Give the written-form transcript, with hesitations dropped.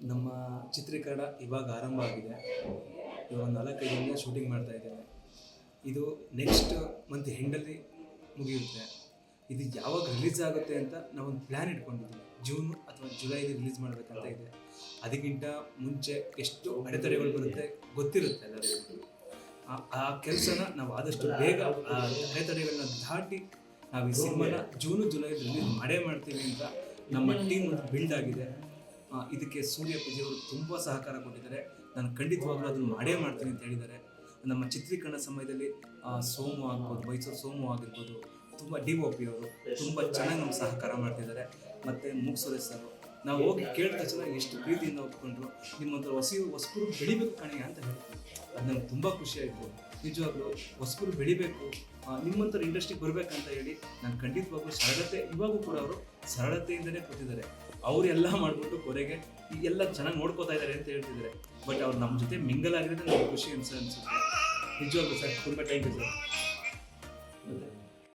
ನಮ್ಮ ಚಿತ್ರೀಕರಣ ಇವಾಗ ಆರಂಭ ಆಗಿದೆ. ಇವಾಗ 4-5 ದಿನ ಶೂಟಿಂಗ್ ಮಾಡ್ತಾ ಇದ್ದೇವೆ. ಇದು ನೆಕ್ಸ್ಟ್ ಮಂತ್ ಎಂಡಲ್ಲಿ ಮುಗಿಯುತ್ತೆ. ಇದು ಯಾವಾಗ ರಿಲೀಸ್ ಆಗುತ್ತೆ ಅಂತ ನಾವೊಂದು ಪ್ಲ್ಯಾನ್ ಇಟ್ಕೊಂಡಿದ್ದೀವಿ. ಜೂನ್ ಅಥವಾ ಜುಲೈಲಿ ರಿಲೀಸ್ ಮಾಡಬೇಕಂತ ಇದೆ. ಅದಕ್ಕಿಂತ ಮುಂಚೆ ಎಷ್ಟು ಅಡೆತಡೆಗಳು ಬರುತ್ತೆ ಗೊತ್ತಿರುತ್ತೆ ಎಲ್ಲರಿಗೂ. ಆ ಕೆಲಸನ ನಾವು ಆದಷ್ಟು ಬೇಗ ಆ ಅಡೆತಡೆಗಳನ್ನ ದಾಟಿ ನಾವು ಈ ಸಿನಿಮಾನ ಜೂನು ಜುಲೈ ರಿಲೀಸ್ ಮಾಡೇ ಮಾಡ್ತೀವಿ ಅಂತ ನಮ್ಮ ಟೀಮ್ ಒಂದು ಬಿಲ್ಡ್ ಆಗಿದೆ. ಇದಕ್ಕೆ ಸೂರ್ಯ ಪೂಜೆ ಅವರು ತುಂಬ ಸಹಕಾರ ಕೊಟ್ಟಿದ್ದಾರೆ. ನಾನು ಖಂಡಿತವಾಗ್ಲೂ ಅದನ್ನು ಮಾಡೇ ಮಾಡ್ತೀನಿ ಅಂತ ಹೇಳಿದ್ದಾರೆ. ನಮ್ಮ ಚಿತ್ರೀಕರಣ ಸಮಯದಲ್ಲಿ ಸೋಮು ಆಗ್ಬೋದು, ಮೈಸೂರು ಸೋಮು ಆಗಿರ್ಬೋದು, ತುಂಬ DOP ಅವರು ತುಂಬ ಚೆನ್ನಾಗಿ ನಮ್ಗೆ ಸಹಕಾರ ಮಾಡ್ತಿದ್ದಾರೆ. ಮತ್ತು ಮುಗ್ಸುರೇಶ್ ಸರ್ ನಾವು ಹೋಗಿ ಕೇಳಿದ ತಕ್ಷಣ ಎಷ್ಟು ಪ್ರೀತಿಯಿಂದ ಒಪ್ಕೊಂಡ್ರು. ನಿಮ್ಮಂಥ ಹೊಸಬರು ಬೆಳಿಬೇಕು ಕಣೆ ಅಂತ ಹೇಳ್ತೀವಿ. ಅದು ನಂಗೆ ತುಂಬ ಖುಷಿ ಆಯಿತು. ನಿಜವಾಗ್ಲೂ ಹೊಸಬರು ಬೆಳಿಬೇಕು, ನಿಮ್ಮಂಥವ್ರು ಇಂಡಸ್ಟ್ರಿಗೆ ಬರಬೇಕಂತ ಹೇಳಿ ನಾನು ಖಂಡಿತವಾಗ್ಲೂ ಸರಳತೆ, ಇವಾಗೂ ಕೂಡ ಅವರು ಸರಳತೆಯಿಂದನೇ ಕೂತಿದ್ದಾರೆ. ಅವರೆಲ್ಲ ಮಾಡಿಬಿಟ್ಟು ಕೊನೆಗೆ ಎಲ್ಲ ಚೆನ್ನಾಗಿ ನೋಡ್ಕೋತಾ ಇದ್ದಾರೆ ಅಂತ ಹೇಳ್ತಿದ್ದಾರೆ. ಬಟ್ ಅವ್ರು ನಮ್ಮ ಜೊತೆ ಮಿಂಗಲ್ ಆಗಿರೋದು ನನಗೆ ಖುಷಿ ಅನ್ಸುತ್ತೆ. ನಿಜವಾಗ್ಲೂ ಸರ್ ತುಂಬ ಥ್ಯಾಂಕ್ ಯು ಸರ್.